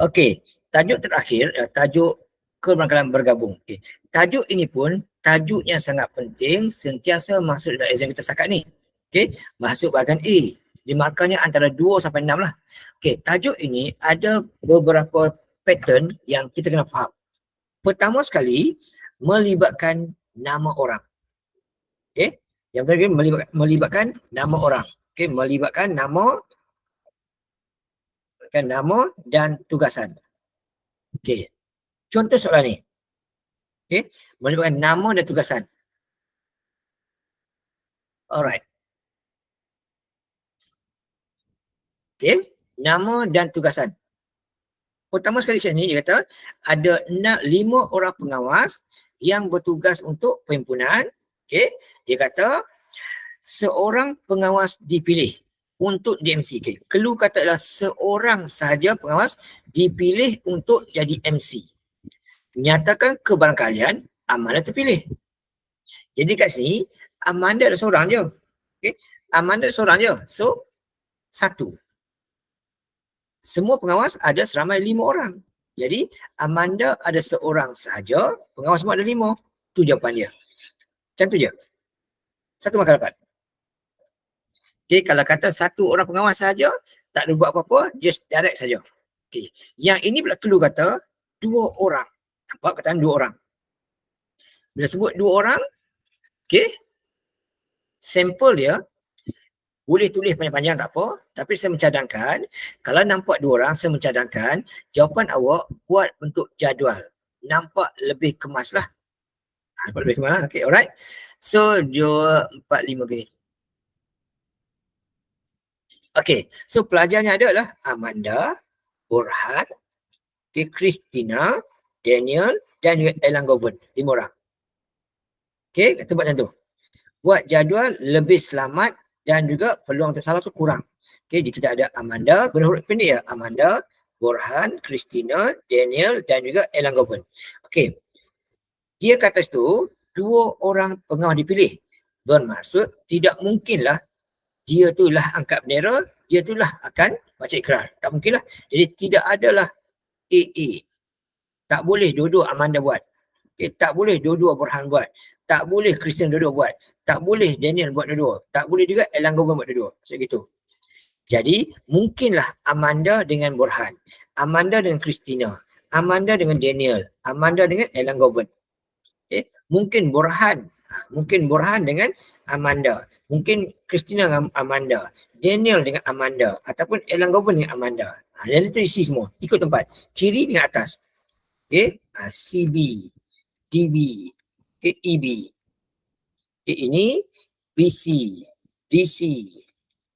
Okey, tajuk terakhir, tajuk keberangkalan bergabung. Okey. Tajuk ini pun tajuk yang sangat penting sentiasa masuk dalam exam kita setakat ni. Okey, masuk bahagian A. Di markahnya antara 2 sampai 6 lah. Okey, tajuk ini ada beberapa pattern yang kita kena faham. Pertama sekali, melibatkan nama orang. Okey, yang pertama melibatkan nama orang. Okey, melibatkan nama dan tugasan. Okey, contoh soalan ni. Okey, melibatkan nama dan tugasan. Alright. Okey, nama dan tugasan. Pertama sekali kat sini dia kata ada 5 orang pengawas yang bertugas untuk perhimpunan. Okey, dia kata seorang pengawas dipilih untuk DMC. Okay. Clue kata adalah seorang sahaja pengawas dipilih untuk jadi MC. Nyatakan kebarangkalian Amanda terpilih. Jadi kat sini Amanda ada seorang je. Okay. Amanda ada seorang je. So, 1. Semua pengawas ada seramai 5 orang. Jadi Amanda ada seorang sahaja, pengawas semua ada 5. Tu jawapan dia. Macam tu je. 1 markah dapat. Okay, kalau kata 1 orang pengawas sahaja, tak ada buat apa-apa, just direct saja. Okay. Yang ini pula clue kata 2 orang. Nampak kataan 2 orang. Bila sebut 2 orang, okay, sampel dia boleh tulis panjang-panjang tak apa, tapi saya mencadangkan, kalau nampak 2 orang, saya mencadangkan jawapan awak buat bentuk jadual. Nampak lebih kemas lah. Nampak lebih kemas lah. Okay, alright. So, 2, 4, 5 begini. Okay, so pelajarnya adalah Amanda, Burhan, okay, Christina, Daniel dan juga Elangovan. 5 orang. Okay, kita buat macam tu. Buat jadual lebih selamat dan juga peluang tersalah tu kurang. Okay, jadi kita ada Amanda, berhuruf pendek ya. Amanda, Burhan, Christina, Daniel dan juga Elangovan. Okay, dia kata situ 2 orang pengawas dipilih. Bermaksud tidak mungkinlah dia tu lah angkat bendera, dia tu lah akan baca ikrar. Tak mungkin lah. Jadi tidak adalah AA. Tak boleh dua-dua Amanda buat. Okay, tak boleh dua-dua Burhan buat. Tak boleh Christian dua-dua buat. Tak boleh Daniel buat dua-dua. Tak boleh juga Elangovan buat dua-dua. Segitu. Jadi mungkinlah Amanda dengan Burhan. Amanda dengan Christina. Amanda dengan Daniel. Amanda dengan Elangovan. Okay. Mungkin Burhan dengan Amanda. Mungkin Christina dengan Amanda. Daniel dengan Amanda. Ataupun Elangovan dengan Amanda. Dan itu isi semua. Ikut tempat. Kiri dengan atas. Okay. CB. DB. Okay. EB. Okay. Ini BC. DC.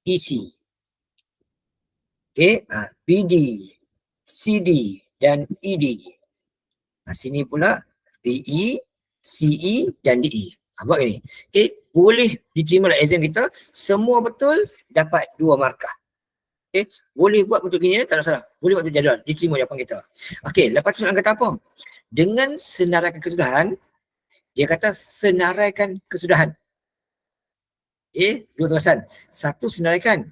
EC. Okay. PD. CD. Dan ED. Sini pula PE. CE dan DE. Buat ini. Okay, boleh diterima dalam exam kita. Semua betul, dapat 2 markah. Okay, boleh buat bentuk gini, tak ada salah. Boleh buat bentuk jadual, diterima jawapan kita. Okay, lepas tu soalan kata apa? Dengan senaraikan kesudahan, dia kata senaraikan kesudahan. Okay, 2 tugasan. 1 senaraikan.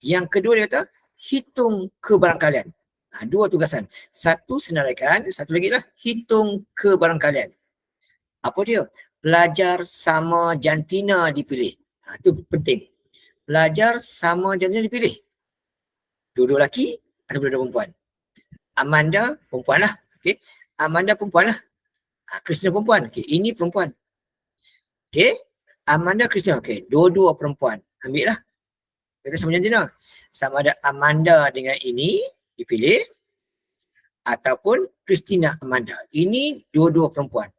Yang kedua dia kata hitung kebarangkalian. 2 tugasan. 1 senaraikan, 1 lagi lah hitung kebarangkalian. Apa dia? Pelajar sama jantina dipilih. Itu penting. Pelajar sama jantina dipilih. Dua-dua lelaki atau dua-dua perempuan. Amanda perempuan lah. Okay. Amanda perempuan lah. Christina perempuan. Okay. Ini perempuan. Okay. Amanda, Christina. Okay. Dua-dua perempuan. Ambil lah. Kita sama jantina. Sama ada Amanda dengan ini dipilih. Ataupun Christina Amanda. Ini dua-dua perempuan.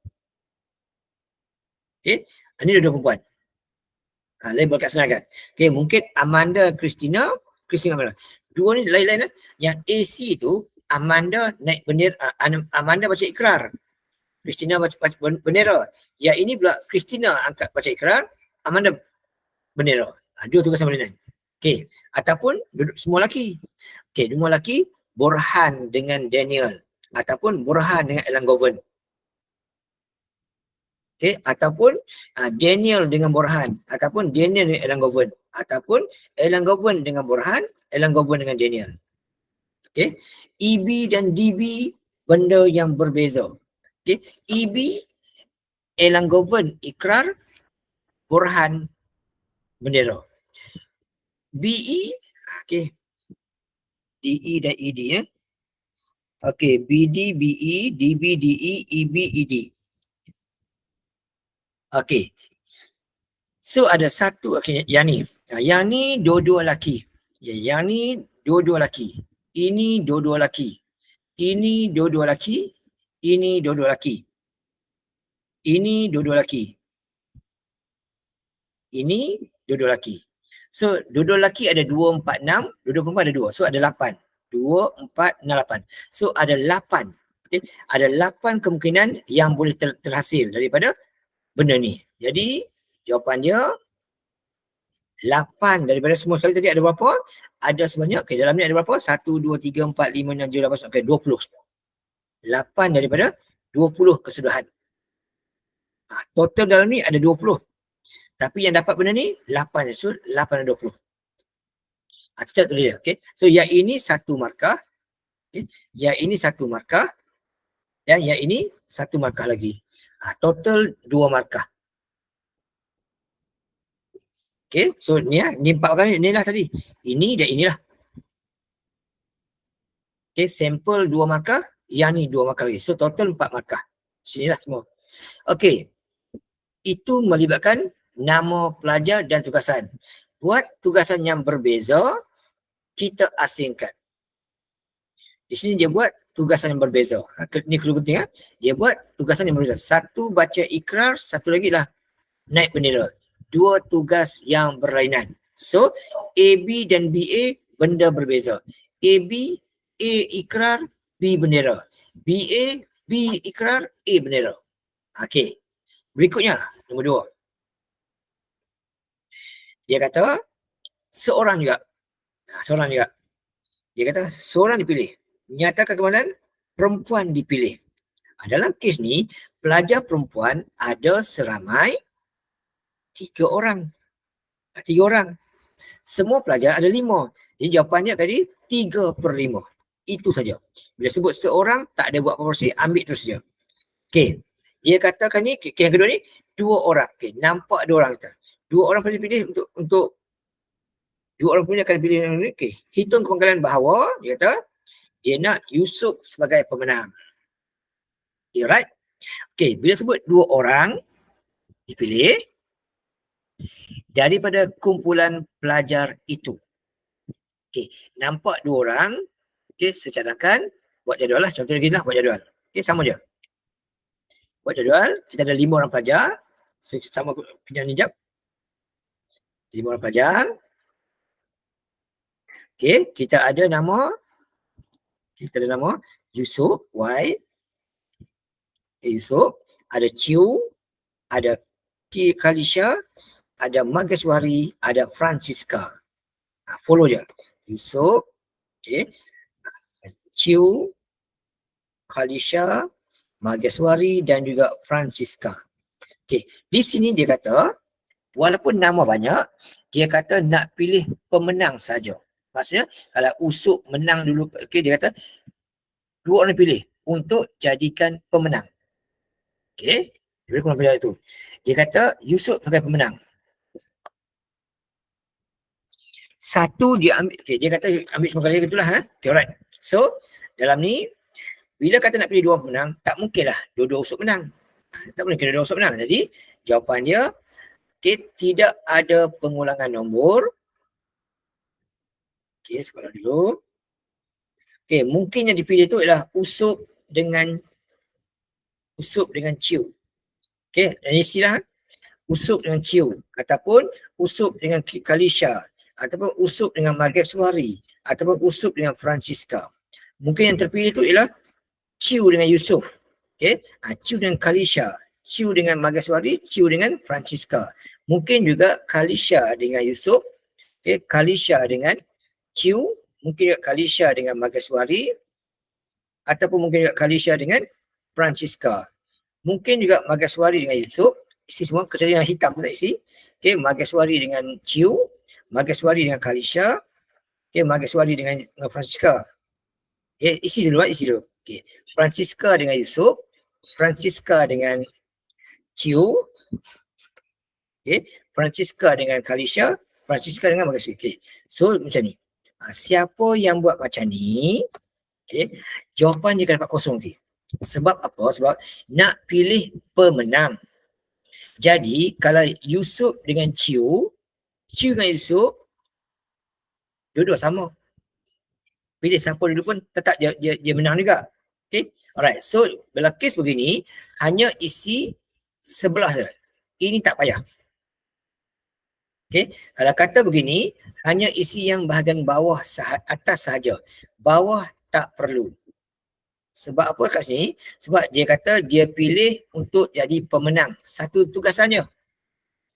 Okay, ini dua-dua perempuan. Label kat sana kan. Okay, mungkin Amanda, Christina Amanda. Dua ni lain-lain lah. Yang AC tu, Amanda naik bendera, Amanda baca ikrar. Christina baca bendera. Yang ini pula Christina angkat baca ikrar, Amanda bendera. Dua tugasan berlainan. Okay, ataupun duduk semua lelaki. Okay, semua lelaki, Burhan dengan Daniel. Ataupun Burhan dengan Elangovan. Okay, ataupun Daniel dengan Burhan, ataupun Daniel dengan Elangovan, ataupun Elangovan dengan Burhan, Elangovan dengan Daniel. Okay. EB dan DB benda yang berbeza. Okay. EB Elangovan ikrar, Burhan bendera. BE, okay, DE dan ED ya. Okay, BD, BE, DB, DE, EB, ED. Okay. So ada satu, okay, yang ni. Yang ni dua-dua lelaki. Yang ni dua-dua lelaki. Ini dua-dua lelaki. Ini dua-dua lelaki. Ini dua-dua lelaki. Ini dua-dua lelaki. Ini dua-dua lelaki. So, dua-dua lelaki ada 2, 4, 6. Dua-dua perempuan ada 2. So, ada 8. 2, 4, 6, 8. So, ada 8. Okay. Ada 8 kemungkinan yang boleh terhasil daripada benda ni. Jadi, jawapan dia 8 daripada semua sekali tadi ada berapa? Ada sebanyak, okay, dalam ni ada berapa? 1, 2, 3, 4, 5, 6, 7, 8, 9, okay, 20 semua. 8 daripada 20 kesudahan. Total dalam ni ada 20. Tapi yang dapat benda ni 8. So 8 dan 20. Itu dia. Okay. So yang ini satu markah. Okay. Yang ini satu markah. Dan yang ini satu markah lagi. Total 2 markah. Okay. So ni lah. Ni 4 kali. Ni lah tadi. Ini dan inilah. Okay. Sampel 2 markah. Yang ni 2 markah lagi. So total 4 markah. Sinilah semua. Okay. Itu melibatkan nama pelajar dan tugasan. Buat tugasan yang berbeza, kita asingkan. Di sini dia buat tugasan yang berbeza. Ini perlu penting. Dia buat tugasan yang berbeza. Satu baca ikrar, satu lagi lah naik bendera. 2 tugas yang berlainan. So, AB dan BA benda berbeza. AB, A ikrar, B bendera. BA, B ikrar, A bendera. Okey. Berikutnya, nombor 2. Dia kata, seorang juga. Dia kata, seorang dipilih. Nyatakan kemana? Perempuan dipilih. Dalam kes ni, pelajar perempuan ada seramai 3 orang. 3 orang. Semua pelajar ada 5. Jadi jawapannya tadi 3/5. Itu saja. Bila sebut seorang, tak ada buat proporsi, ambil terus je. Okey. Dia katakan ni, yang kedua ni, 2 orang. Okey, nampak 2 orang kita. 2 orang pilih untuk 2 orang punya akan pilih ni. Okey, hitung kepangkalan bahawa dia kata dia nak Yusuf sebagai pemenang. Okay, right? Okey, bila sebut 2 orang dipilih daripada kumpulan pelajar itu. Okey, nampak 2 orang. Okey, secadangkan buat jadual lah. Contoh lagi lah buat jadual. Okey, sama je. Buat jadual, kita ada 5 orang pelajar. So, sama pinjam hijab. 5 orang pelajar. Okey, kita ada nama Yusuf, Y. Yusuf, ada Ciu, ada Kalisha, ada Mageswari, ada Francisca. Follow je. Yusuf, okay. Ciu, Kalisha, Mageswari dan juga Francisca. Okay. Di sini dia kata, walaupun nama banyak, dia kata nak pilih pemenang saja. Maksudnya, kalau Usuk menang dulu, okay, dia kata 2 orang pilih untuk jadikan pemenang. Okay. Dia pilih itu. Dia kata Yusuf sebagai pemenang. Satu dia ambil, okay, dia kata ambil semua kali itulah. Okay, alright. So, dalam ni, bila kata nak pilih 2 pemenang, tak mungkinlah 2 Usuk menang. Tak boleh kena 2 Usuk menang. Jadi, jawapan dia, okay, tidak ada pengulangan nombor. Okay, sekolah dulu. Okay, mungkin yang dipilih itu adalah Usuk dengan Ciu. Okay, dan istilah Usuk dengan Ciu ataupun Usuk dengan Kalisha ataupun Usuk dengan Mageswari ataupun Usuk dengan Francisca. Mungkin yang terpilih itu ialah Ciu dengan Yusuf. Okay, Ciu dengan Kalisha, Ciu dengan Mageswari, Ciu dengan Francisca. Mungkin juga Kalisha dengan Yusuf, okay, Kalisha dengan Ciu, mungkin juga Kalisha dengan Mageswari ataupun mungkin juga Kalisha dengan Francisca. Mungkin juga Mageswari dengan Yusuf. Isi semua kerja yang hitam tak isi. Okay, Mageswari dengan Ciu, Mageswari dengan Kalisha, okay, Mageswari dengan Francisca. Isi dulu. Okay. Francisca dengan Yusuf, Francisca dengan Ciu, okay. Francisca dengan Kalisha, Francisca dengan Magasi. Okay. So macam ni. Siapa yang buat macam ni, okay, jawapan dia akan dapat kosong nanti. Sebab apa? Sebab nak pilih pemenang. Jadi kalau Yusuf dengan Ciu dengan Yusuf, dua-dua sama. Pilih siapa dulu pun tetap dia menang juga. Okay. Alright. So bila kes begini, hanya isi sebelah saja. Ini tak payah. Okay. Kalau kata begini, hanya isi yang bahagian bawah atas sahaja. Bawah tak perlu. Sebab apa kat sini? Sebab dia kata dia pilih untuk jadi pemenang. Satu tugasannya.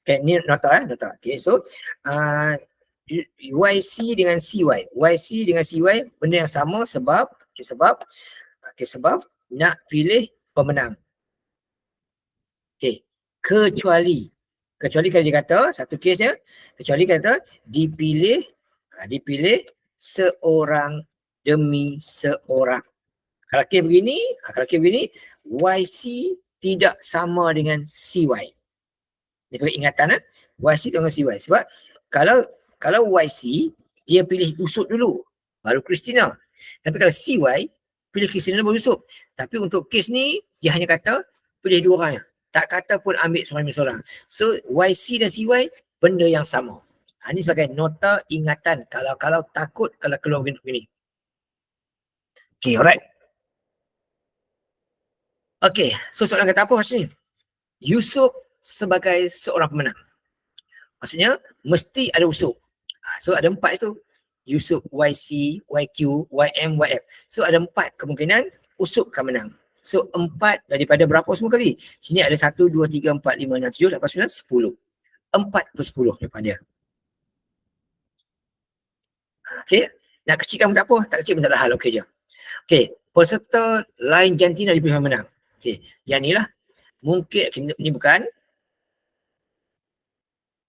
Okay, ni nota. Okay, so YC dengan CY. YC dengan CY benda yang sama sebab nak pilih pemenang. Okay. Kecuali kalau dia kata, satu kesnya, kecuali kata dipilih seorang demi seorang. Kalau kes begini, YC tidak sama dengan CY. Dia bagi ingatan, YC sama CY. Sebab kalau YC, dia pilih Yusuf dulu, baru Christina. Tapi kalau CY, pilih Christina baru Yusuf. Tapi untuk kes ni, dia hanya kata pilih dua orang. Tak kata pun ambil seorang-seorang. So, YC dan CY, benda yang sama. Ini sebagai nota ingatan. Kalau takut, kalau keluar begini. Okay, alright. Okay, so soalan kata apa ni? Yusuf sebagai seorang pemenang. Maksudnya, mesti ada Yusuf. So, ada 4 itu. Yusuf, YC, YQ, YM, YF. So, ada 4 kemungkinan Yusuf akan menang. So, 4 daripada berapa semua kali? Sini ada 1, 2, 3, 4, 5, 6, 7, 8, 9, 10. 4/10 daripada. Okay. Nak kecilkan pun tak apa. Tak kecil pun tak ada hal. Okay je. Okay. Peserta lain jantina dipilih menang. Okay. Yang ni lah. Mungkin, ni bukan.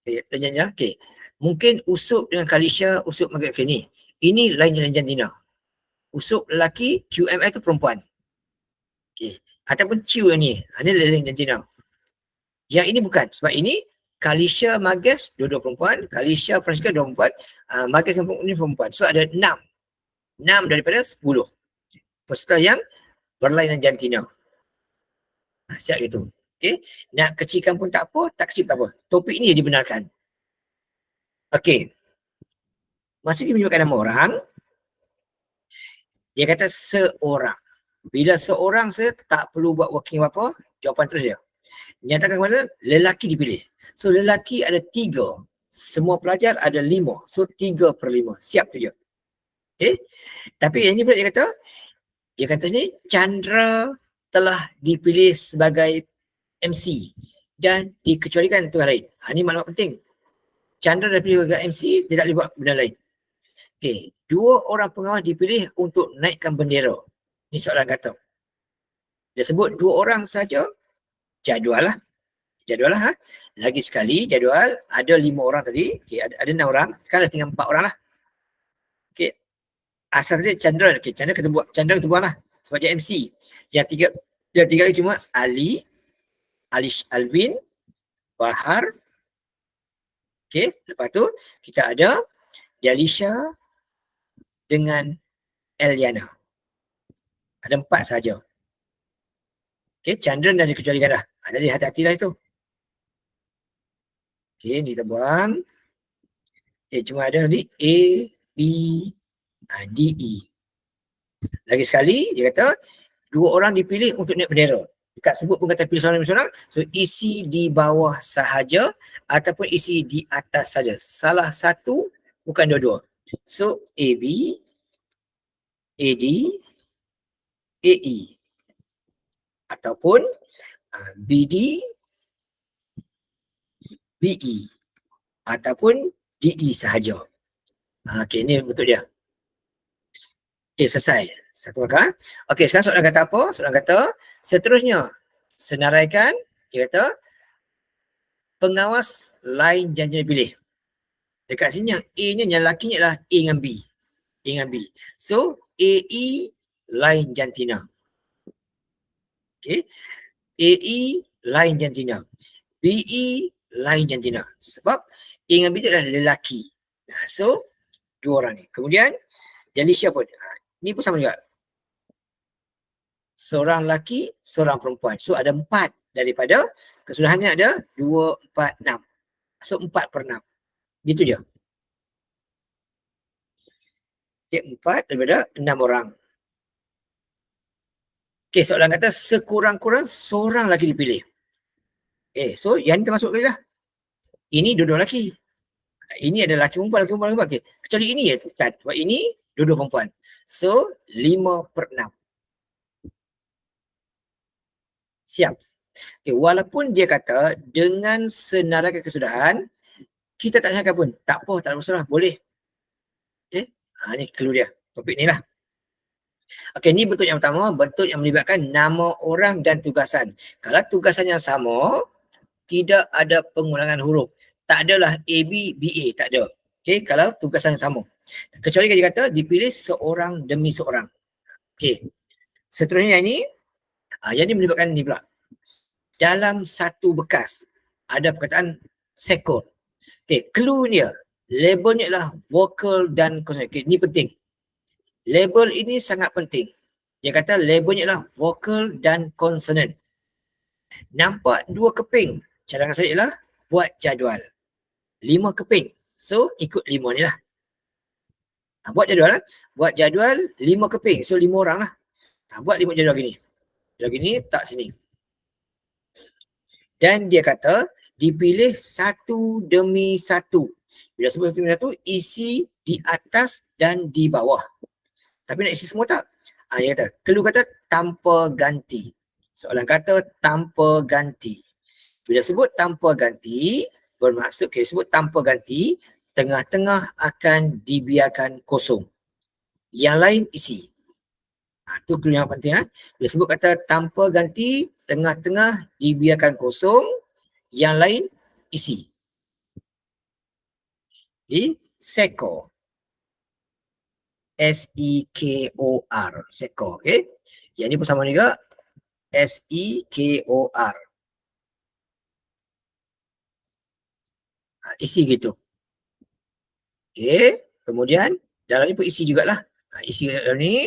Okay. Mungkin Usop dengan Kalisha, Usop Maghrib. Okay, ni. Ini lain jantina. Usop lelaki, QMI tu perempuan. Okay. Ataupun Ciu yang ni. Ini lain jantina. Yang ini bukan. Sebab ini Kalisha, Magas, dua-dua perempuan. Kalisha, Francisca, dua perempuan. Magas ini perempuan. So ada 6. 6 daripada 10. Peserta yang berlainan jantina. Siap gitu. Okay. Nak kecilkan pun tak apa, tak kecil tak apa. Topik ni dibenarkan. Okay. Masa dia menyebutkan nama orang, dia kata seorang. Bila seorang tak perlu buat working apa, jawapan terus dia. Nyatakan kepada lelaki dipilih. So lelaki ada 3. Semua pelajar ada 5. So 3/5. Siap tu je. Okay. Tapi yang ni pula dia kata sini, Chandra telah dipilih sebagai MC dan dikecualikan tugas lain. Ini maklumat penting. Chandra dah pilih sebagai MC, dia tak boleh buat benda lain. Okay. 2 orang pengawal dipilih untuk naikkan bendera. Ini soalan kata. Dia sebut 2 orang saja, jadual lah. Lagi sekali jadual, ada 5 orang tadi. Okay, ada 6 orang. Sekarang dah tinggal 4 orang lah. Okay. Asal saja Chandra. Okay, Chandra kita buat lah. Sebab dia MC. Yang tiga lagi cuma Ali, Alvin, Bahar. Okay. Lepas tu kita ada Yalisha dengan Eliana. Ada 4 saja. Okay. Chandra dah dikecualikan dah. Jadi hati-hati lah itu. Okay. Ni kita buang. Okay. Cuma ada ni A, B, D, E. Lagi sekali dia kata 2 orang dipilih untuk naik bendera. Tak sebut pun kata pilih seorang-seorang. So isi di bawah sahaja ataupun isi di atas saja. Salah satu, bukan dua-dua. So AB, AD, AE ataupun BD, BE ataupun DE sahaja. Okay, ni betul dia. Okay, selesai. Satu markah. Okay, sekarang soalan kata apa? Soalan kata, seterusnya, senaraikan, dia kata, pengawas lain janji pilih. Dekat sini yang A ni, yang lelaki ni adalah A dengan B. So, AE lain jantina. Okey. AE lain jantina. BE lain jantina. Sebab A dengan B itu adalah lelaki. So, dua orang ni. Kemudian, Delicia pun. Ni pun sama juga. Seorang lelaki, seorang perempuan. So, ada 4 daripada keseluruhannya ada 2, 4, 6. So, 4/6. Gitu je. Okay, 4 daripada 6 orang. Okay, soalan kata sekurang-kurang seorang lelaki dipilih. Okay, so yang ni termasuk lagi lah. Ini dua-dua lelaki. Ini ada lelaki perempuan. Okay. Kecuali ini ya, Ustaz. Sebab ini dua-dua perempuan. So, 5/6. Siap. Okay, walaupun dia kata dengan senarai kesudahan, kita tak cakap pun. Tak apa, tak ada masalah. Boleh. Okay. Ni clue dia. Topik ni lah. Okey, ni bentuk yang pertama, bentuk yang melibatkan nama orang dan tugasan. Kalau tugasan yang sama, tidak ada pengulangan huruf. Tak adalah AB, BA, tak ada. Okey, kalau tugasan yang sama. Kecuali dia kata dipilih seorang demi seorang. Okey. Seterusnya yang ni melibatkan ni pula. Dalam satu bekas ada perkataan sekor. Okey, clue dia, labelnya adalah vokal dan konsonan. Okey, ni penting. Label ini sangat penting. Dia kata labelnya adalah vokal dan konsonan. Nampak 2 keping. Cadangan saya ialah buat jadual. 5 keping. So, ikut 5 ni lah. Buat jadual lah. Buat jadual 5 keping. So, 5 orang lah. Buat 5 jadual gini. Jadual gini, tak sini. Dan dia kata, dipilih satu demi satu. Bila sebut satu demi satu, isi di atas dan di bawah. Tapi nak isi semua tak? Dia kata, clue kata tanpa ganti. Soalan kata tanpa ganti. Bila sebut tanpa ganti, bermaksud sebut tanpa ganti, tengah-tengah akan dibiarkan kosong. Yang lain isi. Itu clue yang penting. Bila sebut kata tanpa ganti, tengah-tengah dibiarkan kosong, yang lain isi. Di sekor. S-E-K-O-R. Sekor. Okay. Yang ni pun sama juga. S-E-K-O-R. Isi gitu. Okay. Kemudian dalam ni pun isi jugalah. Isi dalam ni.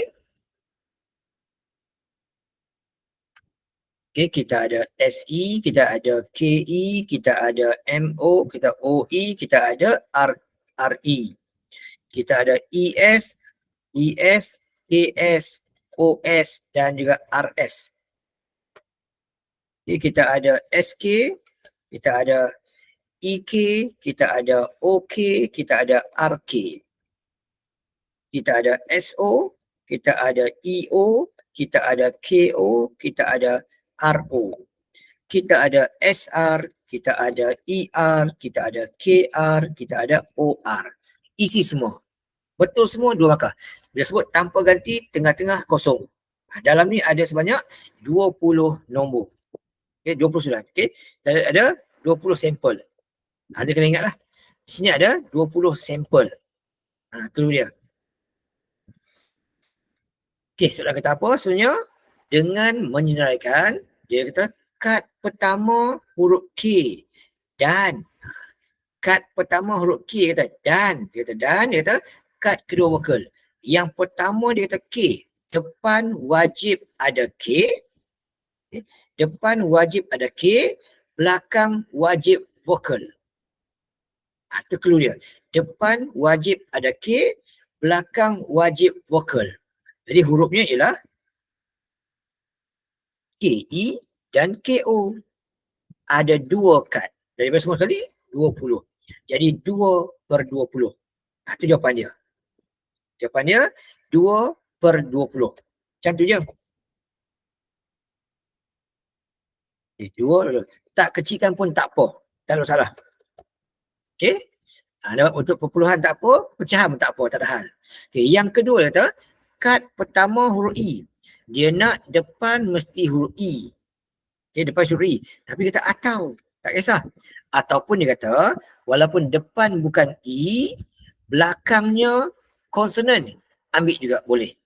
Okay. Kita ada S-E, kita ada K-E, kita ada M-O, kita O-E, kita ada R-E. Kita ada E-S, E-S, K-S, O-S dan juga R-S. Okay, kita ada S-K, kita ada E-K, kita ada O-K, kita ada R-K. Kita ada S-O, kita ada E-O, kita ada K-O, kita ada R-O. Kita ada S-R, kita ada E-R, kita ada K-R, kita ada O-R. Isi semua. Betul semua 2 markah. Bila sebut tanpa ganti, tengah-tengah kosong. Dalam ni ada sebanyak 20 nombor. Okay, 20 surat. Okay. Ada 20 sampel. Ada kena ingatlah. Di sini ada 20 sampel. Clue dia. Okay, soalan kata apa? Sebenarnya dengan menyenaraikan, dia kata kad pertama huruf K dan kad pertama huruf K kata dan. Dia kata kad kedua vokal. Yang pertama dia kata K. Depan wajib ada K. Depan wajib ada K. Belakang wajib vokal. Itu clue dia. Depan wajib ada K. Belakang wajib vokal. Jadi hurufnya ialah K-E dan K-O. Ada 2 kad. Daripada semua sekali 20. Jadi 2/20. Itu jawapan dia. Jawapannya 2/20. Macam tu je. Okay, 2. Tak kecilkan pun tak apa. Tak ada salah. Okey. Untuk perpuluhan tak apa, pecahan pun tak apa, tak ada hal. Okay, yang kedua kata, kad pertama huruf I. Dia nak depan mesti huruf I. Okay, depan huruf I. Tapi kata atau, tak kisah. Ataupun dia kata, walaupun depan bukan I, belakangnya konsonan, ambil juga boleh.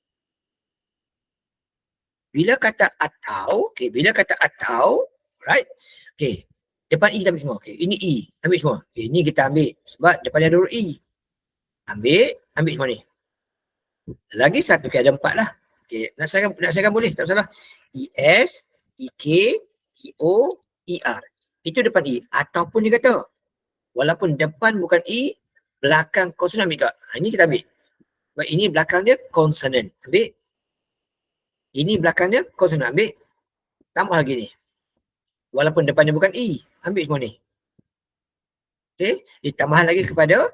Bila kata atau, bila kata atau, right? Depan E kita ambil semua. Ini E, ambil semua. Ini kita ambil sebab depan ada huruf E. Ambil semua ni. Lagi satu, ada 4 lah. Nak silakan boleh, tak salah. ES, EK, EO, ER. Itu depan E. Ataupun dia kata, walaupun depan bukan E, belakang konsonan ambil kat. Ini kita ambil. Sebab ini belakang dia konsonan. Ambil. Ini belakang dia konsonan. Ambil. Tambah lagi ni. Walaupun depannya bukan E. Ambil semua ni. Ditambahan lagi kepada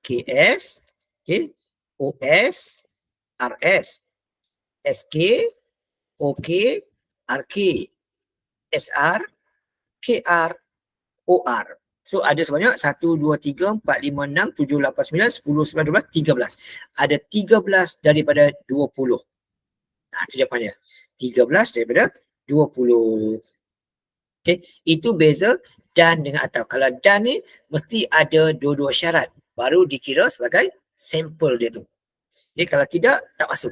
KS, OS, RS, SK, OK, RK, SR, KR, OR. So ada sebanyak 1, 2, 3, 4, 5, 6, 7, 8, 9, 10, 11, 12, 13. Ada 13 daripada 20. Itu jawapannya. 13 daripada 20. Itu beza dan dengan atau. Kalau dan ni mesti ada dua-dua syarat baru dikira sebagai sampel dia tu. Kalau tidak, tak masuk.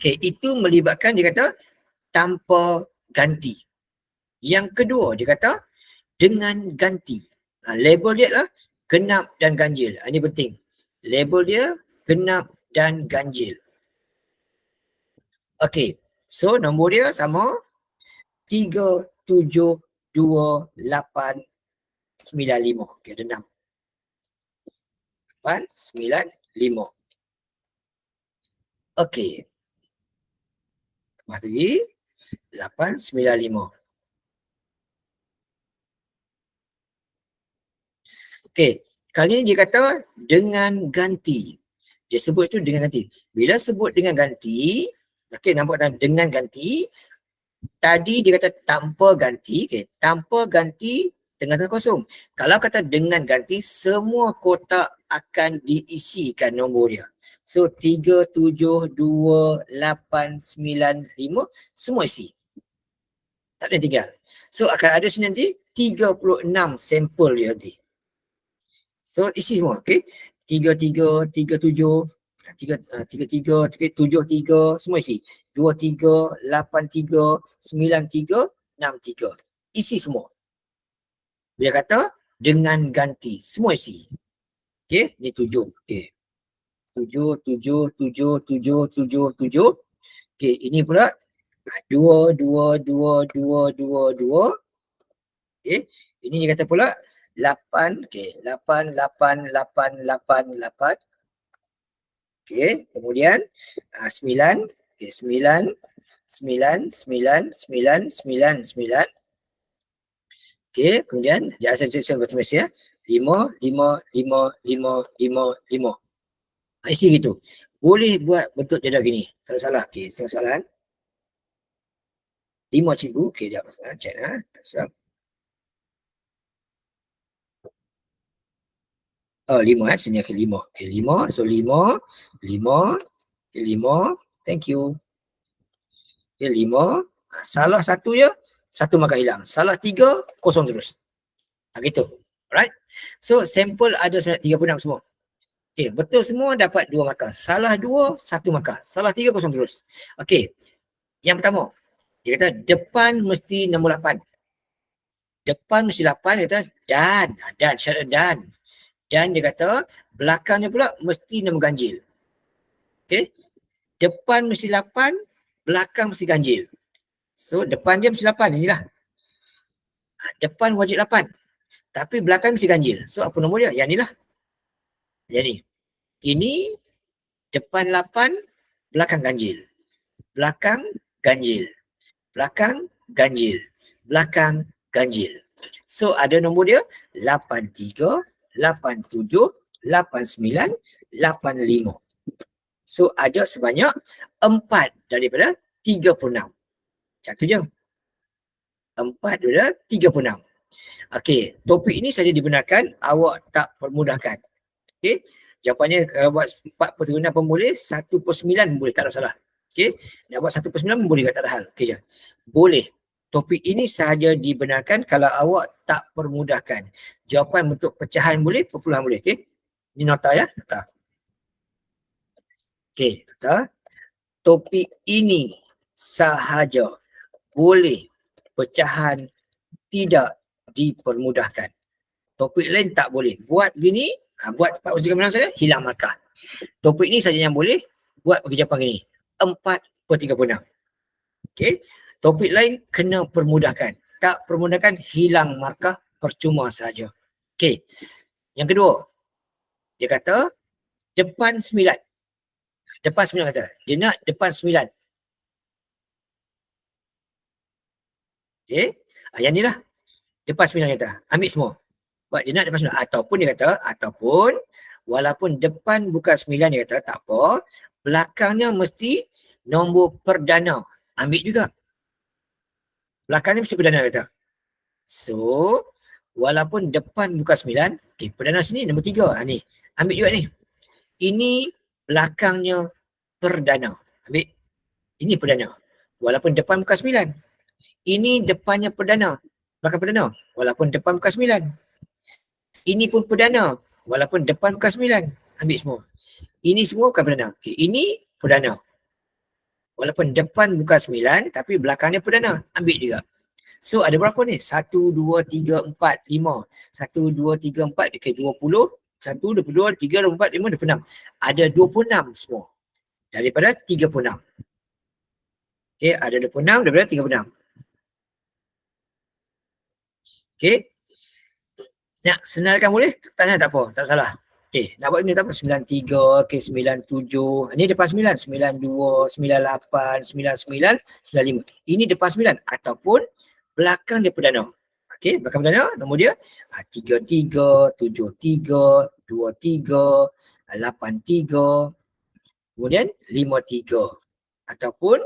Itu melibatkan dia kata tanpa ganti. Yang kedua dia kata dengan ganti. Label dia adalah genap dan ganjil. Ini penting. Label dia genap dan ganjil. So nombor dia sama 3, 7, 2, 8, 9, 5. Ada 6. 8, 9, 5. Tambah lagi 8, 9, 5. Kali ni dia kata dengan ganti. Dia sebut itu dengan ganti. Bila sebut dengan ganti, nampak tak dengan ganti, tadi dia kata tanpa ganti, tanpa ganti tengah-tengah kosong. Kalau kata dengan ganti, semua kotak akan diisikan nombor dia. So 3, 7, 2, 8, 9, 5, semua isi. Tak ada tinggal. So akan ada sini nanti 36 sampel dia nanti. So isi semua, 3, 3, 3, 7, 3, 3, 3, 7, 3, semua isi. 2, 3, 8, 3, 9, 3, 6, 3. Isi semua. Dia kata dengan ganti, semua isi. Ni 7. 7, 7, 7, 7, 7, 7. Ini pula 2, 2, 2, 2, 2, 2. Ini dia kata pula 8, 8, 8, 8, 8, 8. Kemudian 9, 9, 9, 9, 9, 9, 9. Kemudian saya masing-masing 5, 5, 5, 5, 5, 5. Isi gitu. Boleh buat bentuk jadual gini. Kalau salah, soalan. 5 cikgu, dia cek tak salah. 5 sini 5. 5, so 5, 5, 5, thank you. 5, salah satu je, satu markah hilang. Salah 3, kosong terus. Gitu. Alright. So sampel ada 36 semua. Betul semua dapat 2 markah. Salah 2, 1 markah. Salah 3, kosong terus. Yang pertama, dia kata depan mesti nombor 8. Depan mesti 8, dia kata dan, syarat dan. Dan dia kata belakangnya pula mesti nombor ganjil. Depan mesti 8, belakang mesti ganjil. So depan dia mesti 8, inilah. Depan wajib 8. Tapi belakang mesti ganjil. So apa nombor dia? Yang inilah. Yang ni. Ini depan 8, belakang ganjil. Belakang ganjil. Belakang ganjil. Belakang ganjil. So ada nombor dia 83, 87, 89, 85. So ada sebanyak 4 daripada 36. Macam tu je. 4 daripada 36. Topik ini saja dibenarkan, awak tak permudahkan. Jawapannya kalau buat 4/36 pun boleh, 1/9 boleh, tak ada salah. Nak buat 1/9 boleh, tak ada hal. Je. Boleh. Topik ini sahaja dibenarkan kalau awak tak permudahkan. Jawapan bentuk pecahan boleh, perpuluhan boleh. Ini nota ya, nota. Nota. topik ini sahaja boleh pecahan tidak dipermudahkan. Topik lain tak boleh. Buat gini, buat 4/3 saja, hilang markah. Topik ni saja yang boleh, buat bagi jawapan gini. 4/36. Okey. Topik lain kena permudahkan. Tak permudahkan, hilang markah, percuma saja. Okey. Yang kedua, dia kata depan 9. Depan 9 kata. Dia nak depan 9. Okey. Yang ni lah. Depan 9 kata. Ambil semua. Sebab dia nak depan 9. Ataupun dia kata, ataupun walaupun depan bukan 9, dia kata tak apa. Belakangnya mesti nombor perdana. Ambil juga. Belakangnya mesti perdana kata. So, walaupun depan bukan 9, okay, perdana sini nombor 3. Ni. Ambil juga ni. Ini belakangnya perdana. Ambil. Ini perdana. Walaupun depan bukan 9. Ini depannya perdana. Belakang perdana. Walaupun depan bukan 9. Ini pun perdana. Walaupun depan bukan 9. Ambil semua. Ini semua bukan perdana. Okay, ini perdana. Walaupun depan bukan 9, tapi belakangnya perdana. Ambil juga. So ada berapa ni? 1, 2, 3, 4, 5. 1, 2, 3, 4, okay, 20. 1, 22, 3, 24, 5, 26. Ada 26 semua. Daripada 36. Okay, ada 26 daripada 36. Okay. Nak senarkan boleh? Tak apa. Tak salah. Okay, nak buat ni tak apa. 93, okay, 97. Ini depan 9. 92, 98, 99, 95. Ini depan 9. Ataupun belakang dia perdana. Okay, belakang perdana, nombor dia 33, 73, 23, 83, kemudian 53. Ataupun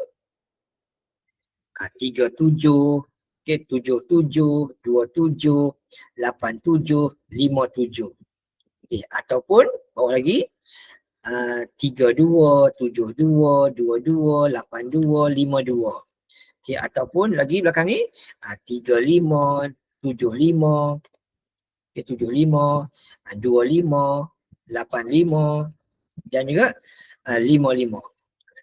37, okay, 77, 27, 87, 57. Okay, ataupun bawah lagi 32, 72, 22, 82, 52. Okay, ataupun lagi belakang ni 35, 75, okay, 75, 25, 85 dan juga 55.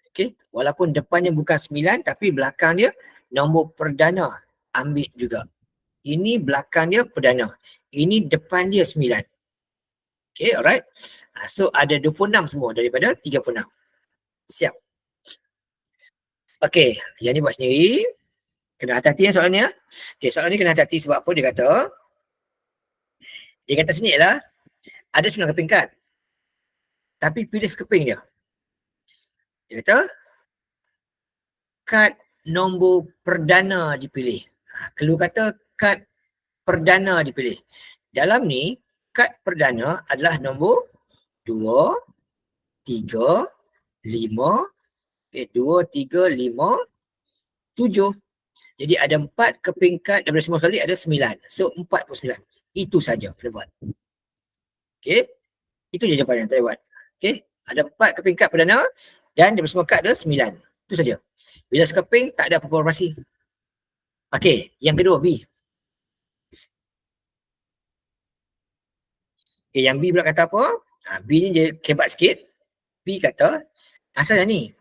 Okay, walaupun depannya bukan 9 tapi belakang dia nombor perdana, ambil juga. Ini belakang dia perdana. Ini depan dia 9. Okay, alright. So ada 26 semua daripada 36. Siap. Okay, yang ni buat sendiri. Kena hati-hati ya soalan ni. Okay, soalan ni kena hati-hati sebab apa dia kata. Dia kata sini ialah ada 9 keping kad. Tapi pilih sekeping dia. Dia kata kad nombor perdana dipilih. Keluar kata kad perdana dipilih. Dalam ni, kad perdana adalah nombor 2, 3, 5, 2, 3, 5, 7. Jadi ada 4 keping kad daripada semua kali ada 9. So 49. Itu saja kena buat. Okay. Itu je jawapannya, tak payah buat. Okay. Ada 4 keping kad perdana dan daripada semua kad ada 9. Itu saja. Bila sekeping tak ada apa-apa operasi. Okay. Yang kedua B. Okay, yang B pula kata apa? B ni dia kebat sikit. B kata, asalnya ni.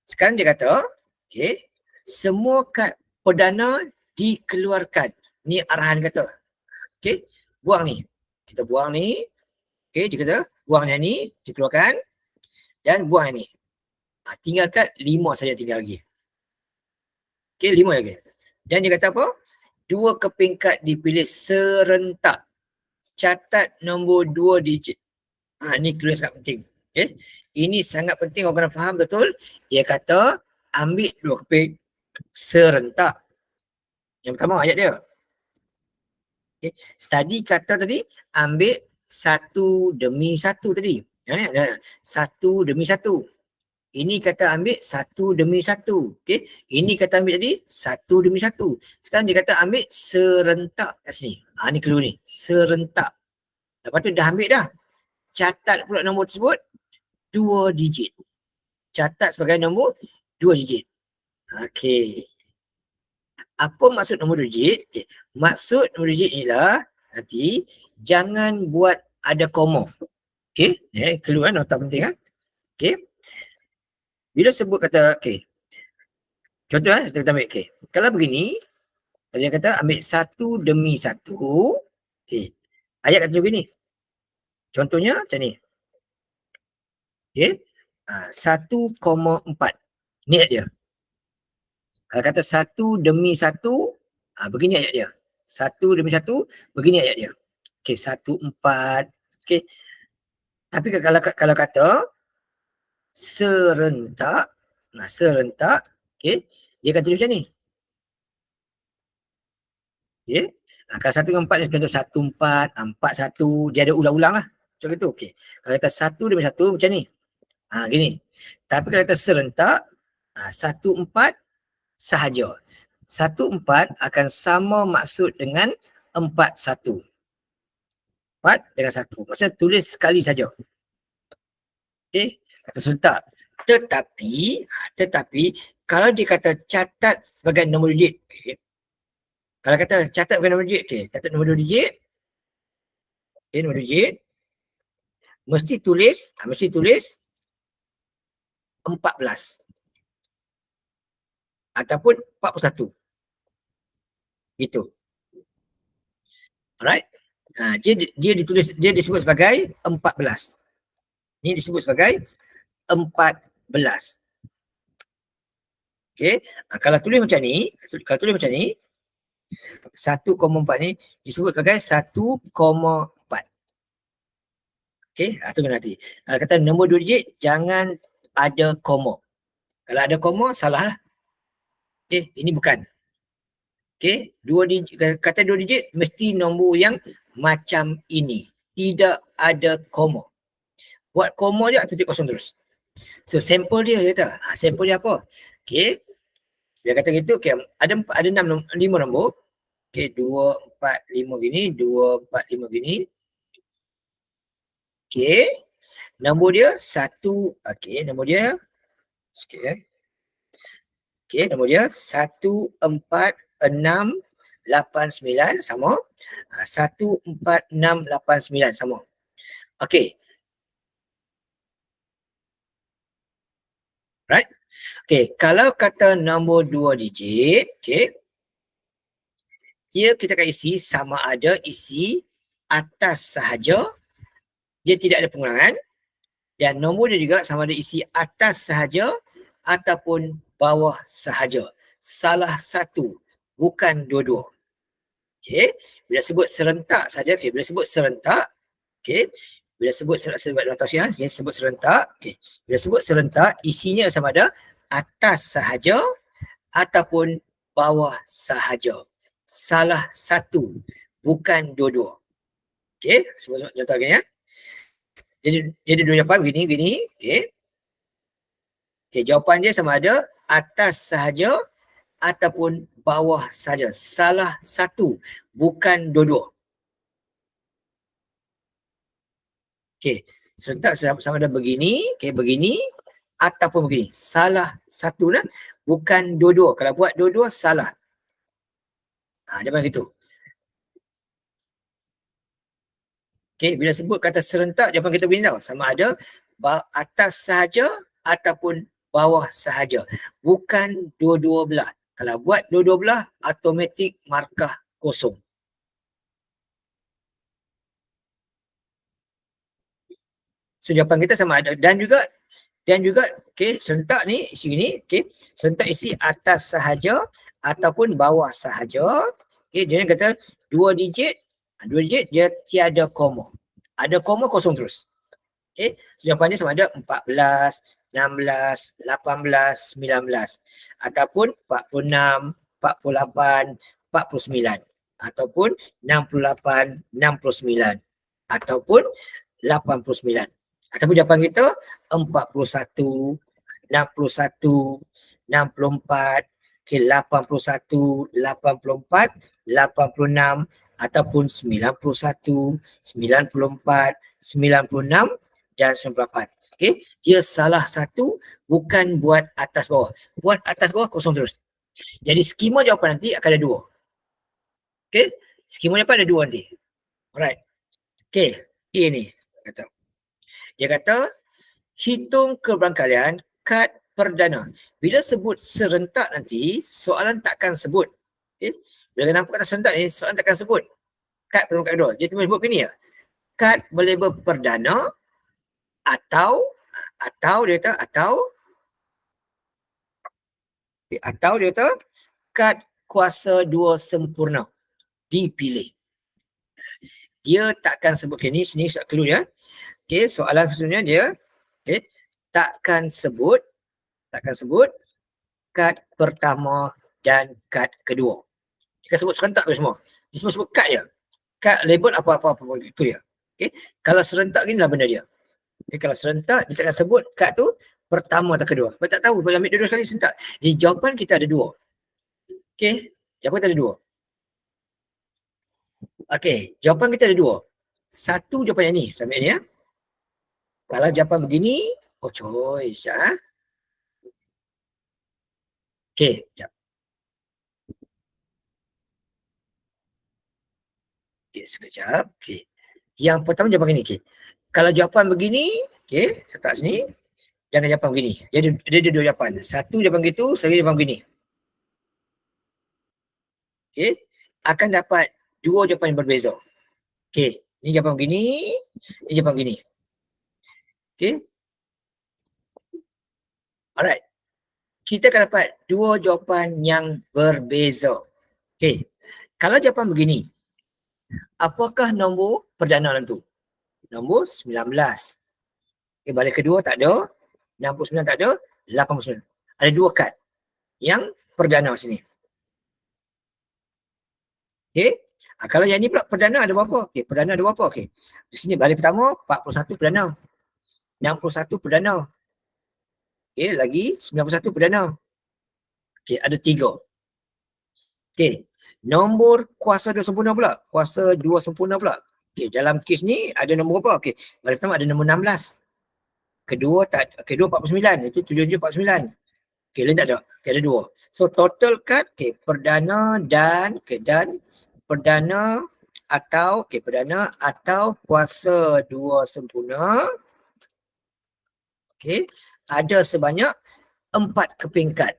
Sekarang dia kata, okay, semua kad perdana dikeluarkan. Ni arahan kata. Okay, buang ni. Kita buang ni. Okay, dia kata, buang yang ni, dikeluarkan. Dan buang yang ni. Tinggal kad 5 saja tinggal lagi. Okay, 5 lagi. Dan dia kata apa? 2 keping kad dipilih serentak. Catat nombor 2 digit. Ni clue sangat penting. Okay. Ini sangat penting orang kena faham betul. Dia kata ambil 2 keping serentak. Yang pertama ayat dia. Okay. Tadi kata tadi ambil 1 demi 1 tadi. Satu demi 1. Ini kata ambil 1 demi 1. Okay. Ini kata ambil tadi 1 demi 1. Sekarang dia kata ambil serentak kat sini. Ni clue ni. Serentak. Lepas tu dah ambil dah. Catat pula nombor tersebut 2 digit. Catat sebagai nombor 2 digit. Okey. Apa maksud nombor 2 digit? Okay. Maksud nombor 2 digit ialah nanti jangan buat ada koma. Okey, keluar nota penting . Okey. Bila sebut kata, okay, contoh kita ambil, okay, kalau begini, dia kata ambil satu demi satu, okay, ayat kata begini, contohnya macam ni, okay, 1,4, ni ayat dia. Kalau kata satu demi satu, begini ayat dia. Satu demi satu, begini ayat dia. Okay, 1,4, okay. Tapi kalau kata serentak, serentak, okay, dia akan tulis macam ni. Okay. Kalau 1,4 dia contoh 1,4, 4,1, dia ada ulang-ulang lah. Macam itu, okay. Kalau kata satu demi satu, macam ni. Gini. Tapi kalau kata serentak, 1,4 sahaja. 1,4 akan sama maksud dengan 4,1. 4 dengan 1. Maksudnya tulis sekali saja. Okay. Kata serentak. Tetapi kalau dia kata catat sebagai nombor digit, okay. Kalau kata catat sebagai nombor digit, okay. Catat nombor 2 digit, okay, nombor digit, mesti tulis 14 ataupun 41. Gitu. Alright. Dia ditulis, dia disebut sebagai 14. Ini disebut sebagai 14. Okay. Kalau tulis macam ni, 1,4 ni disebut sebagai 1,4. Okay, itu kena hati. Kalau kata nombor 2 digit, jangan ada koma. Kalau ada koma, salah lah. Okay, ini bukan. Okay, 2 digit, kata 2 digit, mesti nombor yang macam ini. Tidak ada koma. Buat koma je, titik kosong terus. So, sampel dia kata. Sampel dia apa? Okay, dia kata gitu, okay, ada 5 nombor. Okay, 2, 4, 5 gini, 2, 4, 5 gini. Okay, nombor dia 1, okay, nombor dia, sikit okay, nombor dia 1, 4, 6, 8, 9 sama. 1, 4, 6, 8, 9 sama. Okay. Right? Okay, kalau kata nombor 2 digit, okay, dia kita akan isi sama ada isi atas sahaja, dia tidak ada pengulangan, dan nombor dia juga sama ada isi atas sahaja ataupun bawah sahaja. Salah satu, bukan dua-dua. Okay, bila sebut serentak saja, okay, bila sebut serentak, okay, bila sebut serentak, okay, sebut serentak, okay, bila sebut serentak, isinya sama ada atas sahaja ataupun bawah sahaja. Salah satu, bukan dua-dua. Okay, sebut contoh lagi ya. Jadi dua jawapan begini, okay. Okay, jawapan dia sama ada atas sahaja ataupun bawah sahaja. Salah satu, bukan dua-dua. Okay, serentak sama ada begini, okay, begini ataupun begini. Salah satu lah, bukan dua-dua. Kalau buat dua-dua, salah. Dia macam gitu. Okay, bila sebut kata serentak, jawapan kita begini tau. Sama ada atas sahaja ataupun bawah sahaja. Bukan dua-dua belah. Kalau buat dua-dua belah, automatik markah kosong. So jawapan kita sama ada. Dan juga okay, serentak ni isi ni, okay, serentak isi atas sahaja ataupun bawah sahaja. Okay, dia kata 2 digit dia tiada koma. Ada koma kosong terus. Okay, so jawapannya sama ada 14, 16, 18, 19 ataupun 46, 48, 49 ataupun 68, 69 ataupun 89. Ataupun jawapan kita 41, 61, 64, okay, 81, 84, 86 ataupun 91, 94, 96 dan 98. Okay, dia salah satu, bukan buat atas bawah. Buat atas bawah kosong terus. Jadi skema jawapan nanti akan ada 2. Okay, skema jawapan ada 2 nanti. Alright. Okay, ini kata. Dia kata, hitung keberangkalian kad perdana. Bila sebut serentak nanti, soalan takkan sebut. Okay? Bila nampak kata serentak ni, soalan takkan sebut kad pertama, kad kedua. Dia cuma sebut begini ya. Kad berlabel perdana atau dia kata atau dia kata kad kuasa 2 sempurna dipilih. Dia takkan sebut, okay, ni sini tak clue ya. Okay, soalan sebenarnya dia, okay, takkan sebut kad pertama dan kad kedua. Dia sebut serentak tu semua. Dia semua sebut kad je. Kad label apa-apa itu ya. Okay. Kalau serentak gini lah benda dia. Okay, kalau serentak dia takkan sebut kad tu pertama atau kedua. Kita tak tahu boleh ambil dua-dua sekali serentak. Di jawapan kita ada dua. Okay, jawapan kita ada dua. Okay, jawapan kita ada dua. Satu jawapan yang ni, sampai ni ya. Kalau jawapan begini, oh choice ya. Okay, sekejap. Okay, sekejap. Okay. Yang pertama jawapan begini. Okay. Kalau jawapan begini, okay, serta sini, jangan jawapan begini. Dia ada dua jawapan. Satu jawapan gitu, satu jawapan begini. Okay. Akan dapat dua jawapan yang berbeza. Okay. Ini jawapan begini, ini jawapan begini. Okay. Alright. Kita akan dapat dua jawapan yang berbeza. Okay. Kalau jawapan begini, apakah nombor perdana dalam tu? Nombor 19. Okay, balik kedua tak ada, 69 tak ada, 89. Ada dua kad yang perdana sini. Okay. Kalau yang ni pula perdana ada berapa? Okay, perdana ada berapa? Okay. Di sini balik pertama 41 perdana. 61 perdana. Okay, lagi 91 perdana. Okay, ada 3. Okay, nombor kuasa 2 sempurna pula. Kuasa 2 sempurna pula. Okay, dalam kes ni ada nombor apa? Okay, balik pertama ada nombor 16. Kedua 49. Itu 7749. Okay, lain tak ada. Okay, ada 2. So total kad, okay, perdana dan perdana atau kuasa 2 sempurna. Okay, ada sebanyak 4 keping kad.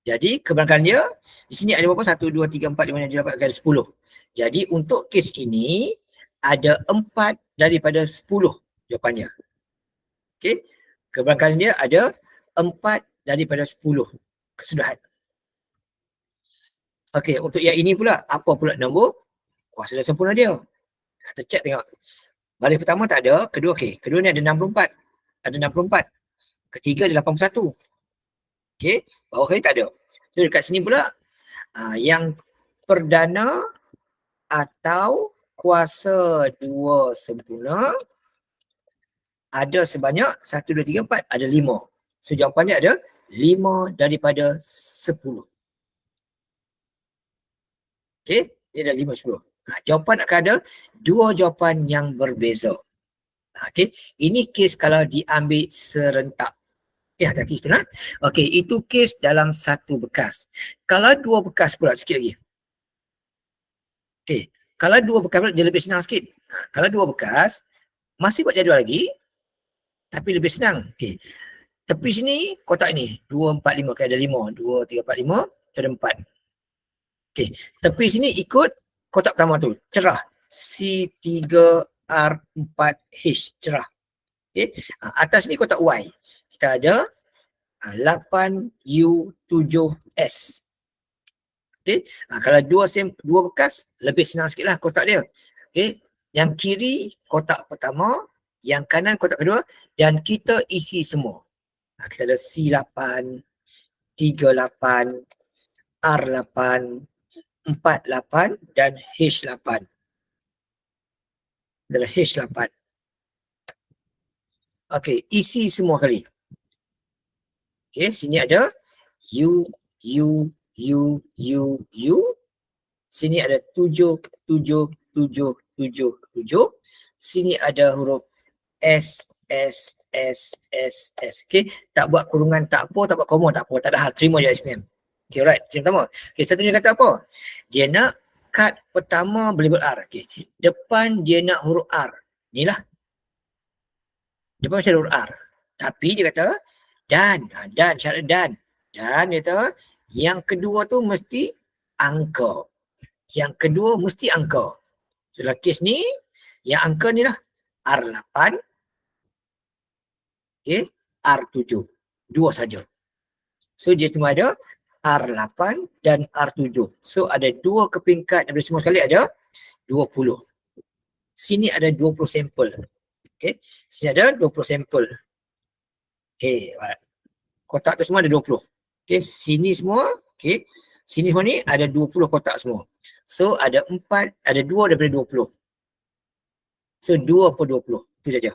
Jadi kebanyakan dia di sini ada berapa? 1, 2, 3, 4, 5, 6, 7, 8, 10. Jadi untuk kes ini ada 4 daripada 10 jawapannya. Okay, kebanyakan dia ada 4 daripada 10 kesudahan. Okay, untuk yang ini pula, apa pula nombor kuasa 2 sempurna dia? Kita check tengok. Baris pertama tak ada, kedua okey. Kedua ni ada 64. Ada 64. Ketiga ada 81. Okey, bawah kali tak ada. So dekat sini pula yang perdana atau kuasa 2 sempurna ada sebanyak 1, 2, 3, 4, ada 5. So jawapannya ada 5 daripada 10. Okey, dia ada 5, 10. Jawapan akan ada 2 jawapan yang berbeza. Okey, ini kes kalau diambil serentak. Hati-hati istilah. Okey, itu kes dalam satu bekas. Kalau 2 bekas pula sikit lagi. Okey, kalau 2 bekas pula dia lebih senang sikit. Kalau 2 bekas, masih buat jadual lagi, tapi lebih senang. Okey, tepi sini kotak ni 2, 4, 5. Okay, ada 5. 2, 3, 4, 5. Ada 4. Okey, tepi sini ikut kotak pertama tu. Cerah. C3R4H. Cerah. Okey, atas ni kotak Y. Kita ada 8U7S. Okey, kalau dua bekas lebih senang sikit lah kotak dia. Okey, yang kiri kotak pertama, yang kanan kotak kedua, dan kita isi semua. Kita ada C8, 38, R8, 48 dan H8. Adalah H8. Okey, isi semua kali. Okey, sini ada U. Sini ada 7. Sini ada huruf S. Okey, tak buat kurungan tak apa, tak buat koma tak apa, tak ada hal, terima je SPM. Okey, alright. Yang pertama. Okey, satunya kata apa? Dia nak kad pertama berlabel R. Okey, depan dia nak huruf R. Inilah. Depan mesti ada huruf R. Tapi dia kata Dan, syarat dan. Dan dia kata, yang kedua tu mesti angka. Yang kedua mesti angka. So, dalam kes ni, yang angka ni lah R8, okay, R7. Dua saja. So, dia cuma ada R8 dan R7. So, ada dua kepingkat daripada semua sekali ada 20. Sini ada 20 sampel. Okay. Sini ada 20 sampel. Okay. Kotak tu semua ada 20. Okay. Sini semua. Okay. Sini semua ni ada 20 kotak semua. So, ada 2 daripada 20. So, 2 per 20. Itu saja.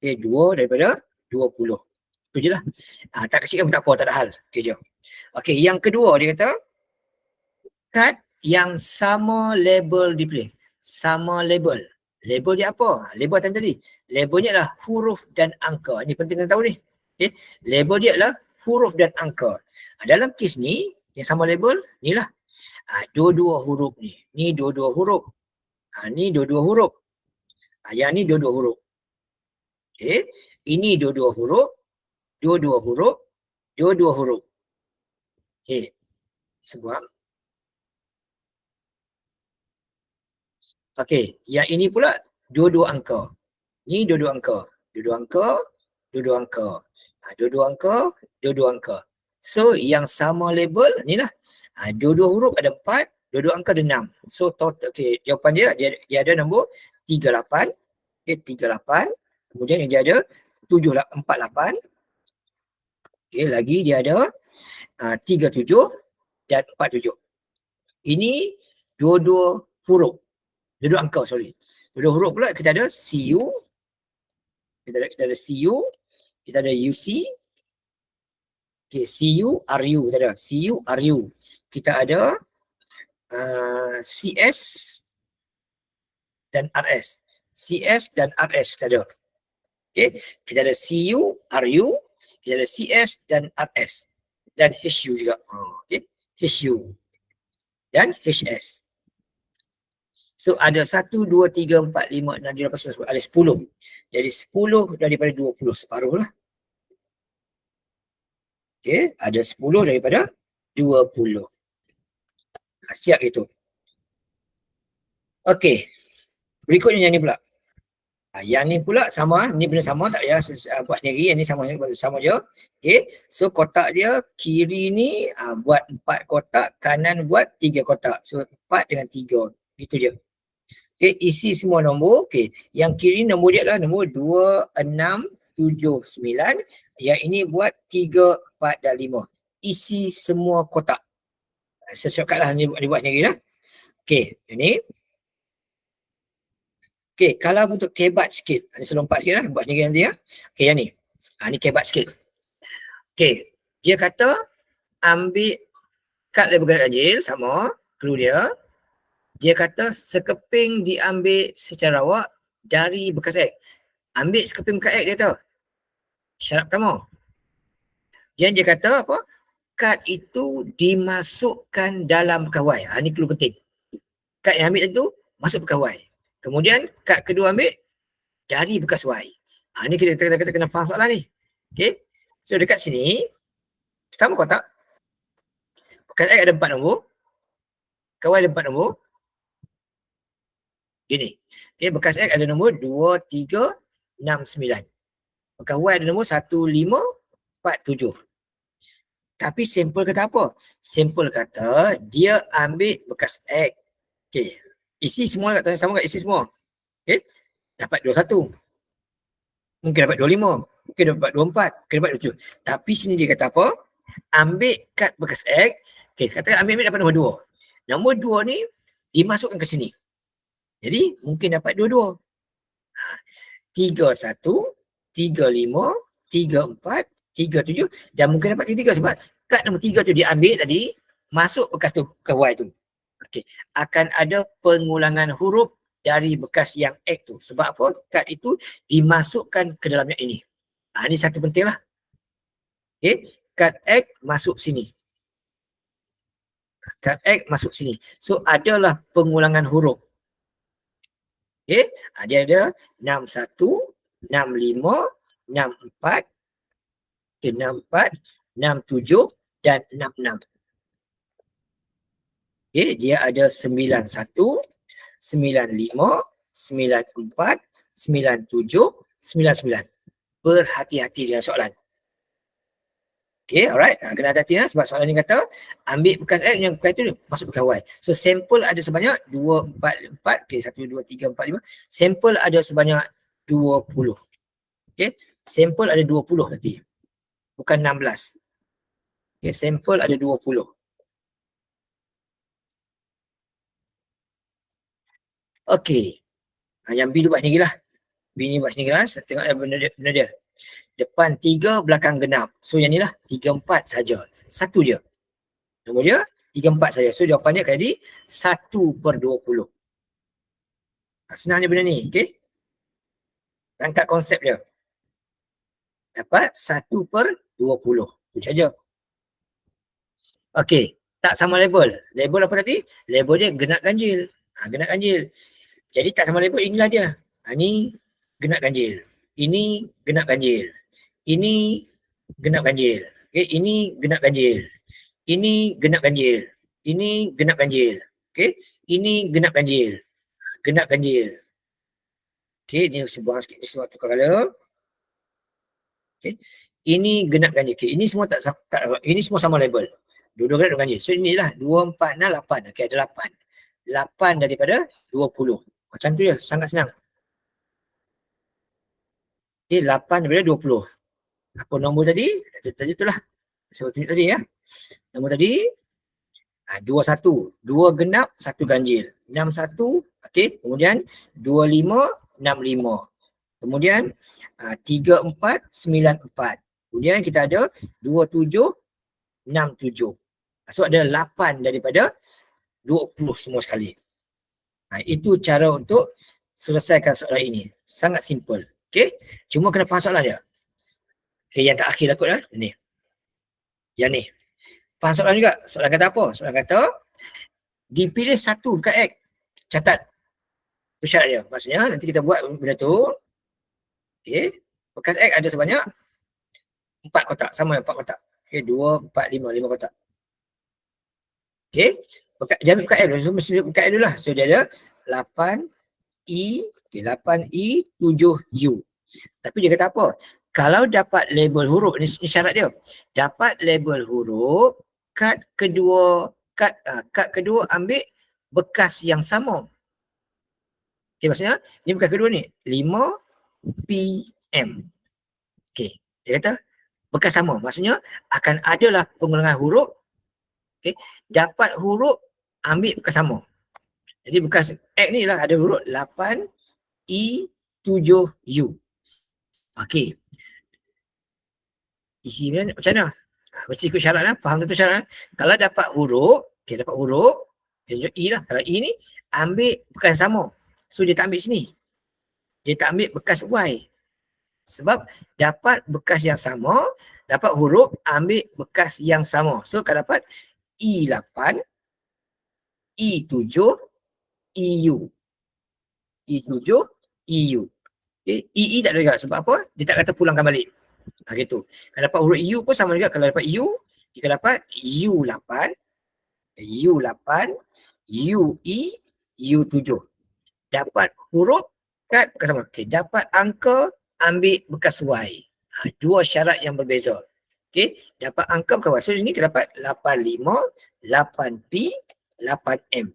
Okay. 2 daripada 20. Itu je lah. Tak kecil kan tak apa. Tak ada hal. Okay, jom. Okay. Yang kedua dia kata, kad yang sama label dipilih. Sama label. Label dia apa? Label tadi. Label dia adalah huruf dan angka. Ini penting kena tahu ni. Okay. Label dia adalah huruf dan angka. Dalam kes ni, yang sama label, ni lah. Dua-dua huruf ni. Ni dua-dua huruf. Ni dua-dua huruf. Yang ni dua-dua huruf. Okay. Ini dua-dua huruf. Dua-dua huruf. Dua-dua huruf. Okay. Sebab okey, yang ini pula dua-dua angka. Ni dua-dua angka. Dua-dua angka, dua-dua angka. Dua-dua angka, dua-dua angka. So, yang sama label ni lah. Dua-dua huruf ada 4, dua-dua angka ada 6. So, total, okay, jawapan dia ada nombor 38. Okay, 38. Kemudian dia ada 48. Okay, lagi dia ada 37 dan 47. Ini dua-dua huruf. Dua angka, sorry. Dua huruf pula kita ada CU. Kita ada CU. Kita ada UC. Okay, CU, RU. Kita ada CU, RU. Kita ada CS dan RS. CS dan RS kita ada. Okay, kita ada CU, RU. Kita ada CS dan RS. Dan HU juga. Okay, HU. Dan HS. So ada 1, 2, 3, 4, 5, 6, 7, 8, 9, 10. Ada 10. Jadi 10 daripada 20. Separuh lah. Okay. Ada 10 daripada 20. Siap itu. Okay. Berikutnya yang ni pula. Yang ni pula sama. Ni benda sama tak ya. Buat sendiri. Yang ni sama je. Okay. So kotak dia kiri ni buat 4 kotak. Kanan buat 3 kotak. So 4 dengan 3. Gitu je. Okay, isi semua nombor. Okay, yang kiri nombor dia adalah nombor 2, 6, 7, 9. Yang ini buat 3, 4 dan 5. Isi semua kotak. Shortcut lah, ni buat sendiri lah. Okay, ini. Okay, kalau untuk kebat sikit. Ini selompat sikit lah, buat sendiri nanti ya. Okay, yang ni. Ni kebat sikit. Okay, dia kata ambil kad label ganjil ganjil sama. Clue dia. Dia kata sekeping diambil secara awak dari bekas X. Ambil sekeping bekas X dia kata. Syarat pertama. Yang dia kata apa? Kad itu dimasukkan dalam bekas Y. Ini clue penting. Kad yang ambil itu masuk bekas Y. Kemudian kad kedua ambil dari bekas Y. Ini kita kena faham soalan ni. Okay. So dekat sini, sama kotak. Bekas X ada 4 nombor. Bekas Y ada 4 nombor. Gini. Okay, bekas X ada nombor 2, 3, 6, 9. Bekas Y ada nombor 1, 5, 4, 7. Tapi sampel kata apa? Sampel kata dia ambil bekas X. Okay. Isi semua kat sama kat isi semua. Okay. Dapat 21. Mungkin dapat 25. Mungkin dapat 24. Mungkin dapat 27. Tapi sini dia kata apa? Ambil kad bekas X. Okay. Kata ambil dapat nombor 2. Nombor 2 ni dimasukkan ke sini. Jadi mungkin dapat 22. 31, 35, 34, 37 dan mungkin dapat 33 sebab kad nombor 3 tu diambil tadi masuk bekas tu ke Y tu. Okey, akan ada pengulangan huruf dari bekas yang X tu. Sebab apa? Kad itu dimasukkan ke dalam yang ini. Ini satu penting lah. Okey, kad X masuk sini. Kad X masuk sini. So adalah pengulangan huruf. Okay, dia ada 61, 65, 64, 64, 67 dan 66. Okay, dia ada 91, 95, 94, 97, 99. Berhati-hati dengan soalan. Okay, alright. Kena hati-hati sebab soalan ni kata ambil bekas X yang bekas tu masuk bekas Y. So sampel ada sebanyak 2, 4, 4. Okay, 1, 2, 3, 4, 5. Sampel ada sebanyak 20. Okay, sampel ada 20 nanti. Bukan 16. Okay, sampel ada 20. Okay. Yang B tu buat sendiri lah. B ni buat sendiri lah. Tengok benda dia. Depan 3, belakang genap. So yang ni lah 3, 4 saja. Satu je. Nombor dia 3, 4 saja. So jawapan dia akan jadi 1/20. Senang je benda ni. Okay. Tangkap konsep dia. Dapat 1/20. Itu saja. Okay. Tak sama label. Label apa tadi? Label dia genap ganjil. Genap ganjil. Jadi tak sama label, inilah dia. Ni genap ganjil. Ini genap ganjil. Ini genap ganjil. Okay, ini genap ganjil. Ini genap ganjil. Ini genap ganjil. Okay, ini genap ganjil. Genap ganjil. Okay, ni sebuah sikit. Ni semua tukar color. Okay, ini genap ganjil. Okay, ini semua tak ini semua sama label. Dua-dua genap ganjil. So inilah 2, 4, 6, 8. Okay, ada 8. 8 daripada 20. Macam tu je, sangat senang. Okay, 8 daripada 20. Apa nombor tadi? Tadi itulah. Saya tunjuk tadi ya. Nombor tadi 21. 2 genap, 1 ganjil. 61. Okey, kemudian 25, 65. Kemudian 34, 94. Kemudian kita ada 27, 67. So ada 8 daripada 20 semua sekali. Itu cara untuk selesaikan soalan ini. Sangat simple. Okey, cuma kena faham soalan dia. Okay, yang terakhir lah kot lah. Ni. Yang ni. Faham soalan juga. Soalan kata apa? Soalan kata dipilih satu bekas X. Catat. Itu syarat dia. Maksudnya nanti kita buat benda tu. Okay. Bekas X ada sebanyak 4 kotak. Sama 4 kotak. Okay. 2, 4, 5. 5 kotak. Okay. Jangan bekas X dulu. Mesti bekas X dulu lah. So dia ada 8I. Okay. 8I, 7U. Tapi dia kata apa? Kalau dapat label huruf, ni syarat dia. Dapat label huruf, kad kedua ambil bekas yang sama. Okay, maksudnya, ni bekas kedua ni, 5 PM. Okay, dia kata bekas sama. Maksudnya, akan adalah pengulangan huruf. Okay, dapat huruf, ambil bekas sama. Jadi bekas X ni lah ada huruf 8I, 7U. Okay. Isi ni macam mana? Mesti ikut syarat lah. Faham tu syarat lah. Kalau dapat huruf, okay, dapat huruf, I lah. Kalau I ni, ambil bekas sama. So, dia tak ambil sini. Dia tak ambil bekas Y. Sebab dapat bekas yang sama, dapat huruf, ambil bekas yang sama. So, kalau dapat I8, I7, EU. I7, EU. Okay. II tak ada juga. Sebab apa? Dia tak kata pulangkan balik. Gitu. Kalau dapat huruf U pun sama juga. Kalau dapat U, jika dapat U8, U8, UI, U7. Dapat huruf, kad bekas sama. Okay. Dapat angka, ambil bekas Y. Dua syarat yang berbeza. Okay. Dapat angka bekas Y. So, ini kita dapat 85, 8P, 8M.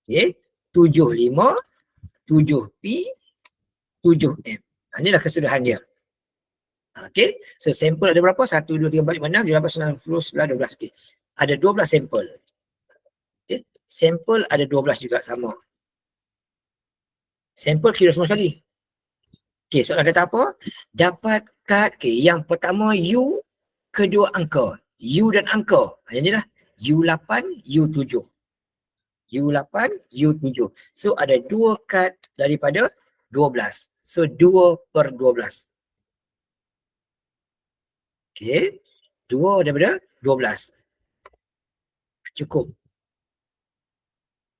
Okay. 75, 7P, 7M. Inilah keseluruhan dia. Okay. So, sampel ada berapa? 1, 2, 3, 4, 5, 6, 7, 8, 9, 10, 11, 12. Okay. Ada 12 sampel. Okay. Sampel ada 12 juga sama. Sampel kira semua sekali. Okay. Soalan kata apa? Dapat kad. Okay. Yang pertama U, kedua angka. U dan angka. Yang ni lah. U8, U7. U8, U7. So, ada 2 kad daripada 12. So, 2/12. Okay. 2 daripada 12. Cukup.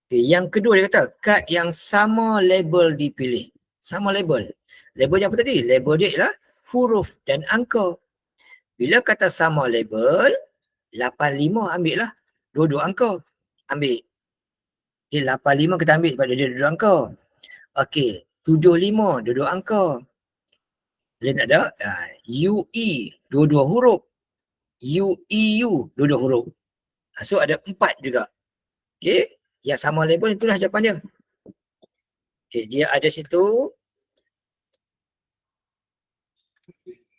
Okay. Yang kedua dia kata, kad yang sama label dipilih. Sama label. Label dia apa tadi? Label dia ialah huruf dan angka. Bila kata sama label, 85 ambil lah. Dua-dua angka. Ambil. Okay, 85 kita ambil sebab dia dua angka. Okey, 75 dua-dua angka. Lain tak ada? UE, dua-dua huruf. UEU, dua-dua huruf. So ada 4 juga. Okey, yang sama label itulah jawapan dia. Okey, dia ada situ.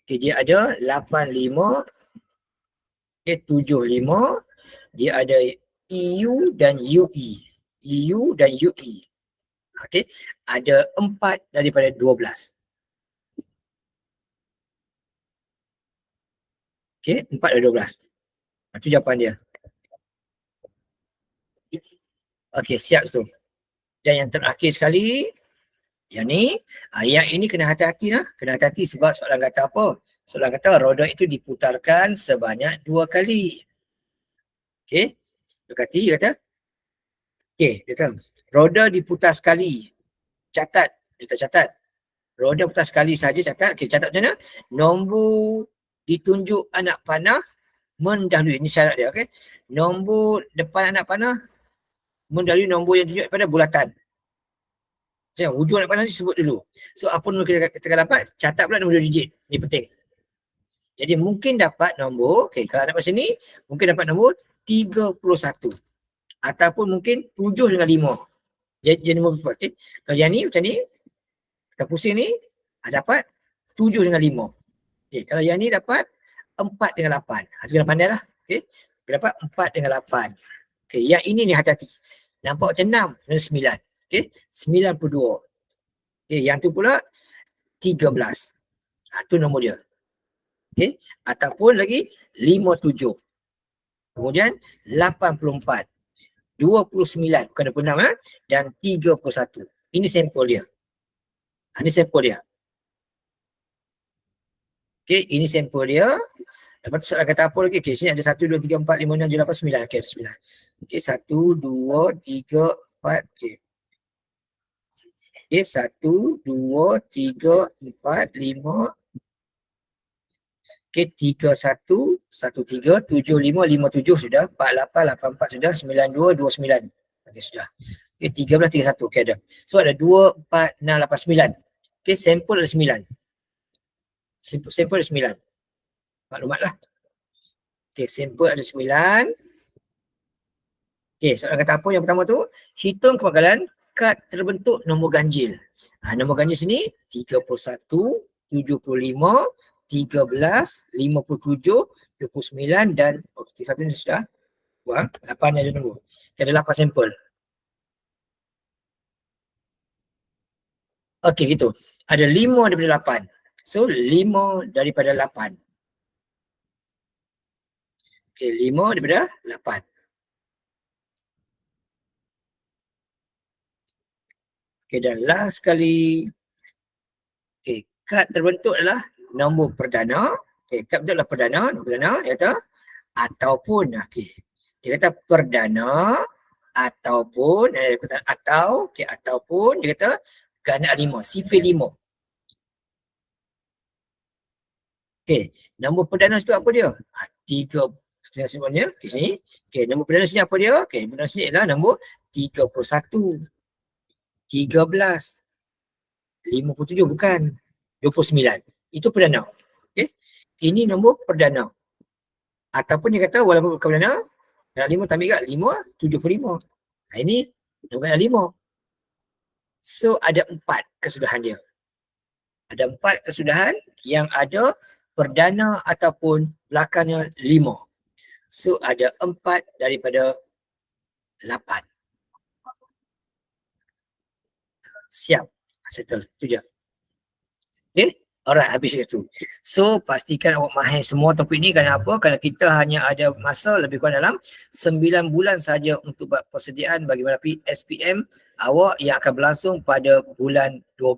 Okey, dia ada 85, 75. Dia ada EU dan UE. EU dan UE. Okey, ada 4 daripada 12. Okey, 4 dari 12. Itu jawapan dia. Okey, siap tu. Dan yang terakhir sekali, yang ni, yang ini kena hati-hati lah. Kena hati-hati sebab soalan kata apa? Soalan kata roda itu diputarkan sebanyak 2 kali. Okey, dia kata, okey, dia kata, roda diputar sekali. Catat, kita catat. Roda putar sekali saja catat. Okey, catat macam mana? Nombor ditunjuk anak panah mendahului. Ini syarat dia, okey. Nombor depan anak panah mendahului nombor yang tunjuk pada bulatan. So, hujung anak panah ni sebut dulu. So, apa nombor kita dapat? Catat pula nombor 2 digit. Ini penting. Jadi, mungkin dapat nombor, okey, kalau dapat sini, mungkin dapat nombor 31. Ataupun mungkin 7 dengan 5. Jadi nombor default. Okay. Kalau yang ni macam ni, kita pusing ni, dapat 7 dengan 5. Okay. Kalau yang ni dapat 4 dengan 8. Kena pandai lah. Okay. Dapat 4 dengan 8. Okay. Yang ini ni hati-hati. Nampak macam 6 dengan 9. Okay. 92. Okay. Yang tu pula 13. Itu nombor dia. Okay. Ataupun lagi 57. Kemudian 84. 29, bukan 26 dan 31. Ini sampel dia. Ini sampel dia. Okey, ini sampel dia. Lepas tu soalan kata apa lagi? Okey, sini ada 1, 2, 3, 4, 5, 6, 7, 8, 9. Okey, ada 9. Okey, 1, 2, 3, 4. Okey. Okey, 1, 2, 3, 4, 5. Okey, 3, 1, 1, 3, 7, 5, 5, 7 sudah. 4, 8, 8, 4 sudah. 9, 2, 2, 9. Okey, sudah. Okey, 13, 3, 1. Okey, ada. So, ada 2, 4, 6, 8, 9. Okey, sampel ada 9. Sampel ada 9. Maklumat lah. Okey, sampel ada 9. Okey, soalan kata apa yang pertama tu? Hitung kepangkalan kad terbentuk nombor ganjil. Nombor ganjil sini 31, 75, 13, 57, 29 dan satu ni sudah. Buang, 8 ada nombor. Ada 8 sampel. Okey, gitu. Ada 5 daripada 8. So, 5 daripada 8. Okey, 5 daripada 8. Okey, dan last sekali. Okey, kad terbentuk adalah nombor perdana. Okey, kad bentuk adalah perdana. Nombor perdana, dia kata. Ataupun, okey. Dia kata perdana ataupun, dia kata atau, okey, ataupun, dia kata ganda 5, sifir 5. Okey, nombor perdana situ apa dia? 3 setengah sebenarnya di sini. Okey, nombor perdana sini apa dia? Okey, perdana sini adalah nombor 31, 13, 57 bukan, 29. Itu perdana. Okey. Ini nombor perdana. Ataupun dia kata walaupun bukan perdana, ganda 5 tambah 5, 75. Ini nombor ganda 5. So ada 4 kesudahan dia. Ada 4 kesudahan yang ada perdana ataupun belakangnya 5. So ada 4 daripada 8. Siap. Settle. Itu je. Okay. Alright, habis itu. So pastikan awak mahir semua topik ni. Kerana apa? Kerana kita hanya ada masa lebih kurang dalam 9 bulan saja untuk buat persediaan bagi menghadapi SPM awak yang akan berlangsung pada bulan 12.